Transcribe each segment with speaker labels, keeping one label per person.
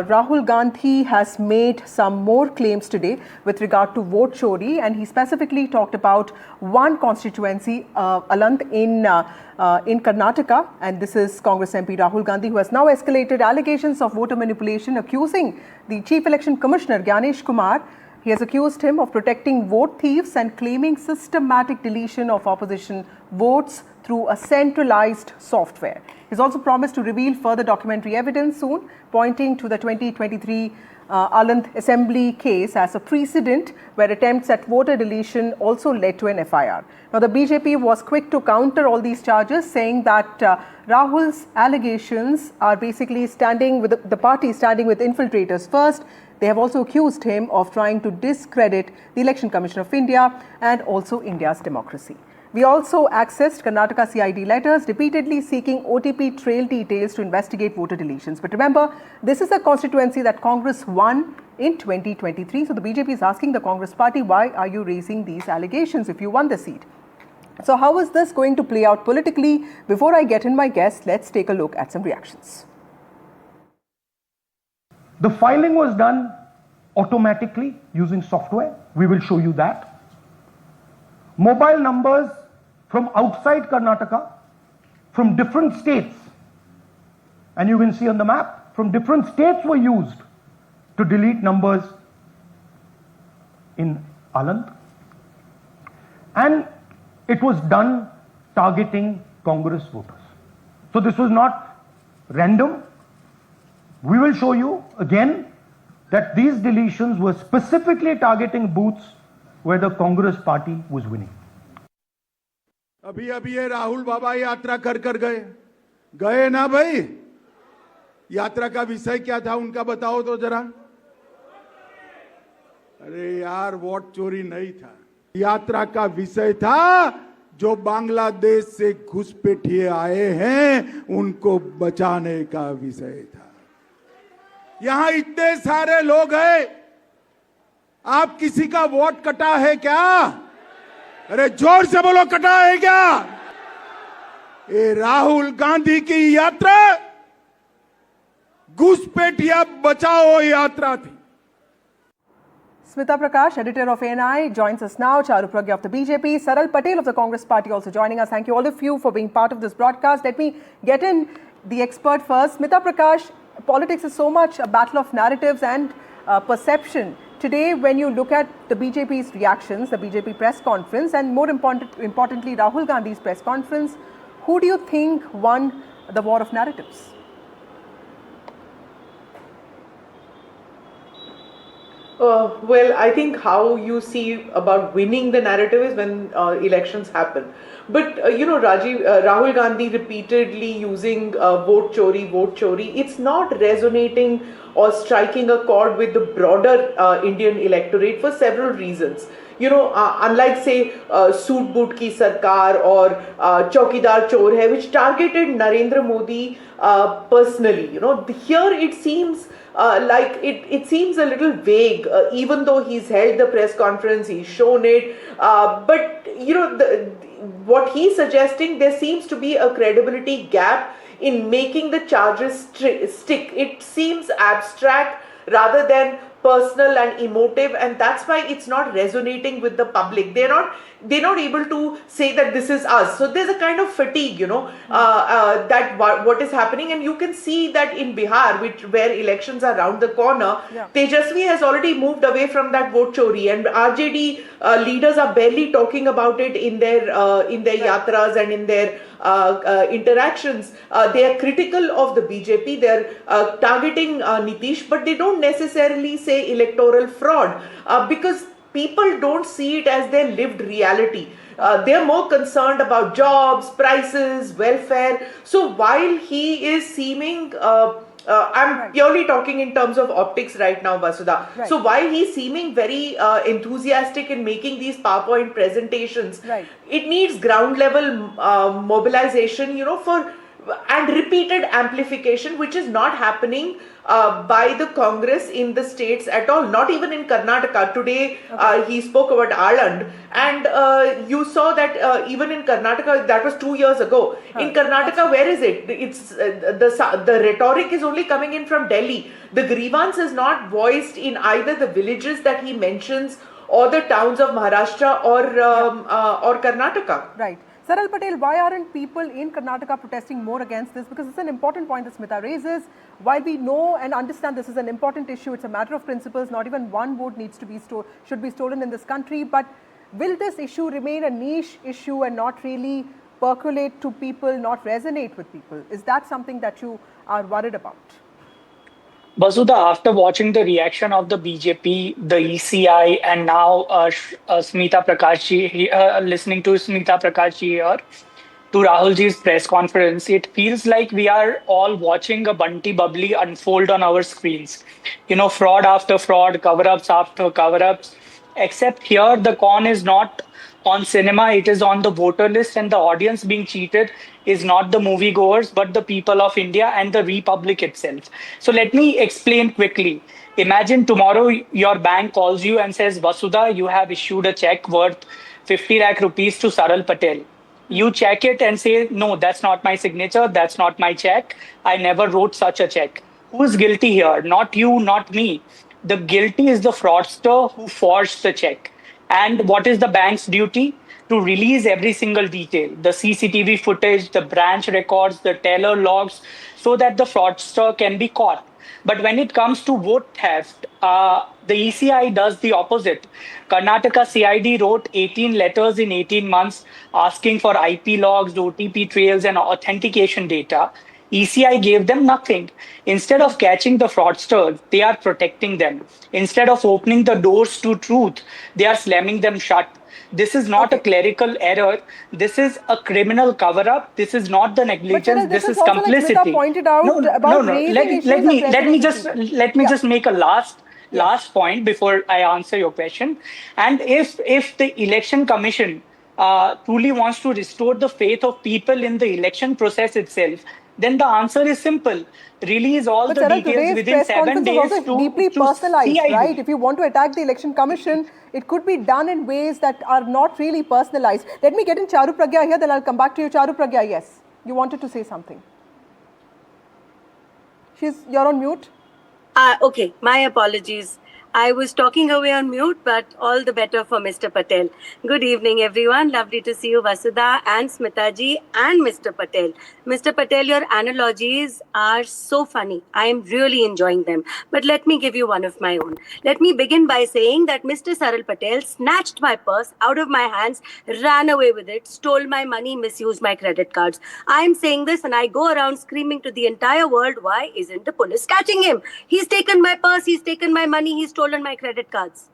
Speaker 1: Rahul Gandhi has made some more claims today with regard to vote chori, and he specifically talked about one constituency, Alant in Karnataka, and this is Congress MP Rahul Gandhi, who has now escalated allegations of voter manipulation, accusing the Chief Election Commissioner Gyanesh Kumar. He has accused him of protecting vote thieves and claiming systematic deletion of opposition votes through a centralized software. He's also promised to reveal further documentary evidence soon, pointing to the 2023 Alant Assembly case as a precedent where attempts at voter deletion also led to an FIR. Now, the BJP was quick to counter all these charges, saying that Rahul's allegations are basically standing with the party standing with infiltrators first. They have also accused him of trying to discredit the Election Commission of India and also India's democracy. We also accessed Karnataka CID letters repeatedly seeking OTP trail details to investigate voter deletions. But remember, this is a constituency that Congress won in 2023. So the BJP is asking the Congress party, why are you raising these allegations if you won the seat? So how is this going to play out politically? Before I get in my guests, let's take a look at some reactions.
Speaker 2: The filing was done automatically using software. We will show you that. Mobile numbers from outside Karnataka, from different states, and you can see on the map, from different states were used to delete numbers in Alant. And it was done targeting Congress voters. So this was not random. We will show you again that these deletions were specifically targeting booths where the Congress party was winning.
Speaker 3: अभी ये राहुल बाबा यात्रा कर गए ना भाई। यात्रा का विषय क्या था उनका बताओ तो जरा। अरे यार, वोट चोरी नहीं था। यात्रा का विषय था जो बांग्लादेश से घुसपैठिए आए हैं उनको बचाने का विषय था। यहां इतने सारे लोग हैं, आप किसी का वोट कटा है क्या? अरे जोर से बोलो, कटा है क्या? ये राहुल गांधी की यात्रा घुसपैठिया बचाओ यात्रा थी।
Speaker 1: Smita Prakash, editor of ANI, joins us now. Charu Pragya of the BJP, Saral Patel of the Congress party also joining us. Thank you all of you for being part of this broadcast. Let me get in the expert first. Smita Prakash, politics is so much a battle of narratives and perception. Today, when you look at the BJP's reactions, the BJP press conference, and more importantly, Rahul Gandhi's press conference, who do you think won the war of narratives?
Speaker 4: Well, I think how you see about winning the narrative is when elections happen. But, Rahul Gandhi repeatedly using vote chori, it's not resonating or striking a chord with the broader Indian electorate for several reasons. Unlike say Soot Boot Ki Sarkar or Chaukidar Chor Hai, which targeted Narendra Modi personally, here it seems like it seems a little vague, even though he's held the press conference, he's shown it, but what he's suggesting, there seems to be a credibility gap in making the charges stick. It seems abstract rather than personal and emotive, and that's why it's not resonating with the public. They're not able to say that this is us. So there's a kind of fatigue, that what is happening, and you can see that in Bihar, where elections are round the corner, Tejasvi has already moved away from that vote chori, and RJD leaders are barely talking about it in their yatras and in their interactions. They are critical of the BJP. They're targeting Nitish, but they don't necessarily say electoral fraud because people don't see it as their lived reality. They're more concerned about jobs, prices, welfare. So while he is seeming I'm purely talking in terms of optics right now, Vasudha.
Speaker 1: Right.
Speaker 4: So while he's seeming very enthusiastic in making these PowerPoint presentations, it needs ground level mobilization, for and repeated amplification, which is not happening by the Congress in the states at all, not even in Karnataka. Today, he spoke about Aland, and you saw that even in Karnataka, that was 2 years ago. In Karnataka, where is it? It's the rhetoric is only coming in from Delhi. The grievance is not voiced in either the villages that he mentions or the towns of Maharashtra or Karnataka.
Speaker 1: Right. Saral Patel, why aren't people in Karnataka protesting more against this? Because it's an important point that Smita raises. While we know and understand this is an important issue, it's a matter of principles. Not even one vote needs to be should be stolen in this country. But will this issue remain a niche issue and not really percolate to people, not resonate with people? Is that something that you are worried about?
Speaker 5: Vasudha, after watching the reaction of the BJP, the ECI, and now Smita Prakashji, listening to Smita Prakashji here, to Rahulji's press conference, it feels like we are all watching a Bunty Bubbly unfold on our screens. You know, fraud after fraud, cover-ups after cover-ups. Except here, the con is not on cinema, it is on the voter list, and the audience being cheated is not the moviegoers, but the people of India and the Republic itself. So let me explain quickly. Imagine tomorrow your bank calls you and says, Vasudha, you have issued a check worth 50 lakh rupees to Saral Patel. You check it and say, no, that's not my signature, that's not my check. I never wrote such a check. Who is guilty here? Not you, not me. The guilty is the fraudster who forged the check. And what is the bank's duty? To release every single detail, the CCTV footage, the branch records, the teller logs, so that the fraudster can be caught. But when it comes to vote theft, the ECI does the opposite. Karnataka CID wrote 18 letters in 18 months asking for IP logs, OTP trails, and authentication data. ECI gave them nothing. Instead of catching the fraudsters, they are protecting them. Instead of opening the doors to truth, they are slamming them shut. This is not a clerical error. This is a criminal cover-up. This is not the negligence. This is complicity.
Speaker 1: Like Smita pointed out about
Speaker 5: Let me just make a last point before I answer your question. And if the election commission truly wants to restore the faith of people in the election process itself, then the answer is simple. Release all the details within 7 days to
Speaker 1: deeply personalized,
Speaker 5: CID.
Speaker 1: right? If you want to attack the election commission, it could be done in ways that are not really personalized. Let me get in Charu Pragya here, then I'll come back to you. Charu Pragya, yes. You wanted to say something. You're on mute.
Speaker 6: Okay, my apologies. I was talking away on mute, but all the better for Mr. Patel. Good evening, everyone. Lovely to see you, Vasudha and Smitaji and Mr. Patel. Mr. Patel, your analogies are so funny. I am really enjoying them. But let me give you one of my own. Let me begin by saying that Mr. Saral Patel snatched my purse out of my hands, ran away with it, stole my money, misused my credit cards. I am saying this and I go around screaming to the entire world, why isn't the police catching him? He's taken my purse, he's taken my money, he's stolen my credit cards.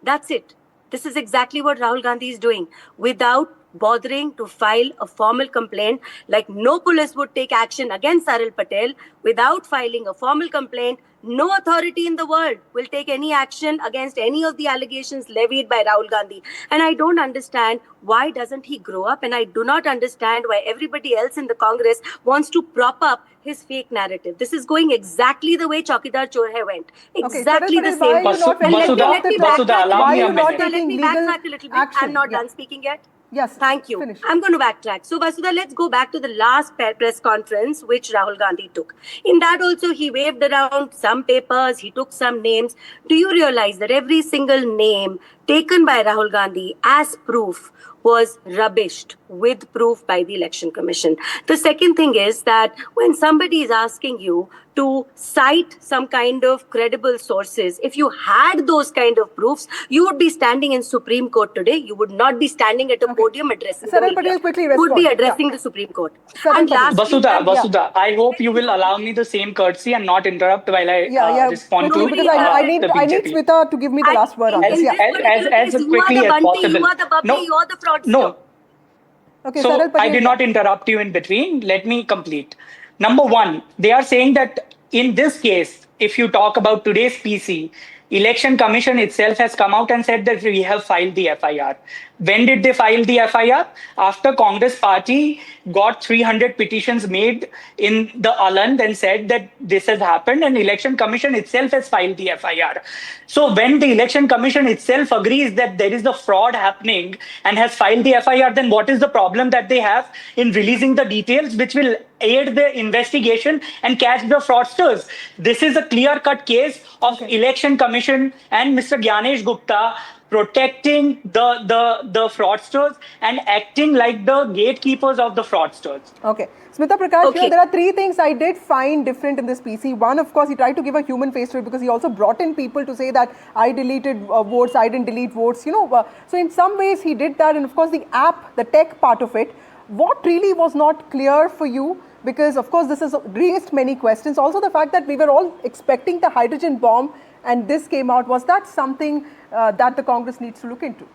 Speaker 6: That's it. This is exactly what Rahul Gandhi is doing without bothering to file a formal complaint. Like no police would take action against Saral Patel without filing a formal complaint. No authority in the world will take any action against any of the allegations levied by Rahul Gandhi. And I don't understand why doesn't he grow up, and I do not understand why everybody else in the Congress wants to prop up his fake narrative. This is going exactly the way Chaukidar Chor Hai went. Exactly the same.
Speaker 5: Let me
Speaker 6: backtrack a little bit. I'm not done speaking yet.
Speaker 1: Yes.
Speaker 6: Thank you.
Speaker 1: Finish.
Speaker 6: I'm going to backtrack. So, Vasudha, let's go back to the last press conference which Rahul Gandhi took. In that also, he waved around some papers, he took some names. Do you realize that every single name taken by Rahul Gandhi as proof was rubbished with proof by the Election Commission? The second thing is that when somebody is asking you to cite some kind of credible sources, if you had those kind of proofs, you would be standing in Supreme Court today. You would not be standing at a podium addressing the media. You would be addressing the Supreme Court.
Speaker 5: And Vasudha, I hope you will allow me the same courtesy and not interrupt while I respond to
Speaker 1: because I need Smita to give me the last word on this.
Speaker 5: As quickly as possible.
Speaker 6: You are the bubbly, you are the fraudster.
Speaker 5: No.
Speaker 1: Okay,
Speaker 5: so I did not interrupt you in between. Let me complete. Number one, they are saying that in this case, if you talk about today's PC, Election Commission itself has come out and said that we have filed the FIR. When did they file the FIR? After Congress party got 300 petitions made in the Aland and said that this has happened, and Election Commission itself has filed the FIR. So when the Election Commission itself agrees that there is the fraud happening and has filed the FIR, then what is the problem that they have in releasing the details which will aid the investigation and catch the fraudsters? This is a clear-cut case of Election Commission and Mr. Gyanesh Gupta protecting the fraudsters and acting like the gatekeepers of the fraudsters.
Speaker 1: Okay. Smita Prakash, there are three things I did find different in this PC. One, of course, he tried to give a human face to it because he also brought in people to say that I deleted votes, I didn't delete votes, so in some ways he did that. And of course, the app, the tech part of it, what really was not clear for you? Because of course, this has raised many questions. Also, the fact that we were all expecting the hydrogen bomb and this came out, was that something that the Congress needs to look into?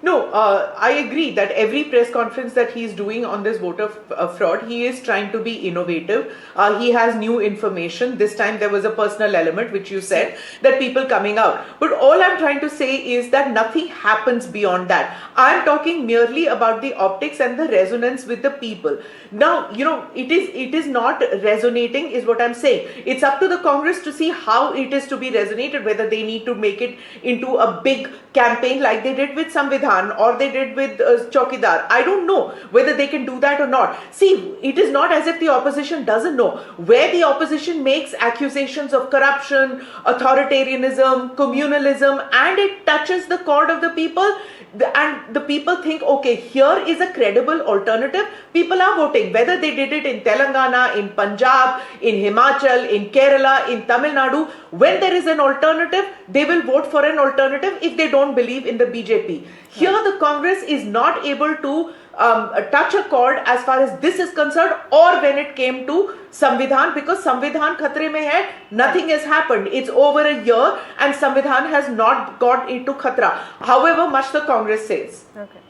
Speaker 4: No, I agree that every press conference that he is doing on this voter fraud, he is trying to be innovative. He has new information. This time there was a personal element, which you said, that people coming out. But all I'm trying to say is that nothing happens beyond that. I'm talking merely about the optics and the resonance with the people. Now, it is not resonating is what I'm saying. It's up to the Congress to see how it is to be resonated, whether they need to make it into a big campaign like they did with Samvidhan or they did with Chaukidar. I don't know whether they can do that or not. See, it is not as if the opposition doesn't know. Where the opposition makes accusations of corruption, authoritarianism, communalism, and it touches the chord of the people, and the people think, okay, here is a credible alternative, people are voting. Whether they did it in Telangana, in Punjab, in Himachal, in Kerala, in Tamil Nadu, when there is an alternative, they will vote for an alternative if they don't believe in the BJP. Here the Congress is not able to touch a chord as far as this is concerned, or when it came to Samvidhan, because Samvidhan khatre mein hai, nothing has happened. It's over a year and Samvidhan has not got into khatra. However much the Congress says.
Speaker 1: Okay.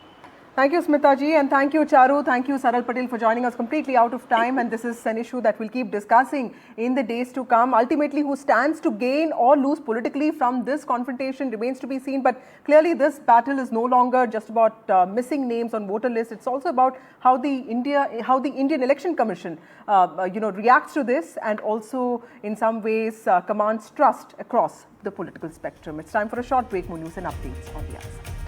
Speaker 1: Thank you, Smita ji, and thank you, Charu. Thank you, Saral Patel, for joining us completely out of time. And this is an issue that we'll keep discussing in the days to come. Ultimately, who stands to gain or lose politically from this confrontation remains to be seen. But clearly, this battle is no longer just about missing names on voter lists. It's also about how the Indian Election Commission, reacts to this, and also in some ways commands trust across the political spectrum. It's time for a short break. More news and updates on the other side.